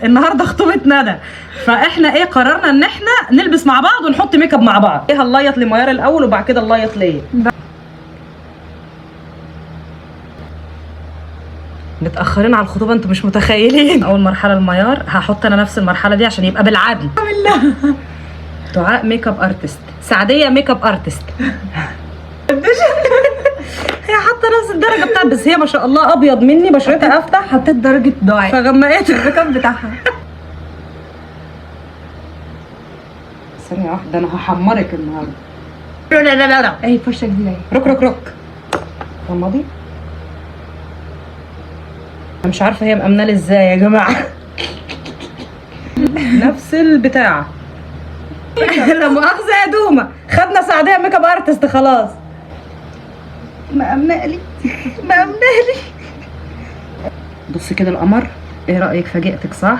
النهارده خطوبه ندى، فاحنا ايه قررنا ان احنا نلبس مع بعض ونحط ميك اب مع بعض. ايه هنليط لميار الاول وبعد كده نليط ليا. متاخرين على الخطوبه انتوا مش متخيلين. اول مرحله الميار هحط انا نفس المرحله دي عشان يبقى بالعدل. دعاء ميك اب ارتست، سعديه ميك اب ارتست. هي حاطه نفس الدرجه بتاعت، بس هي ما شاء الله ابيض مني، بشرتها افتح، حطيت درجة دعاء فغمقت الميك اب بتاعها. ثانيه واحده انا هحمرك النهارده. لا اهي فرشة جديدة. روك روك روك. غمضي. انا مش عارفه هي مأمنه لي ازاي يا جماعه. نفس البتاع. لا مؤاخذه يا دومه، خدنا سعديه ميك اب ارتست خلاص. مأمنه لي. بصي كده القمر، ايه رايك؟ فاجئتك صح؟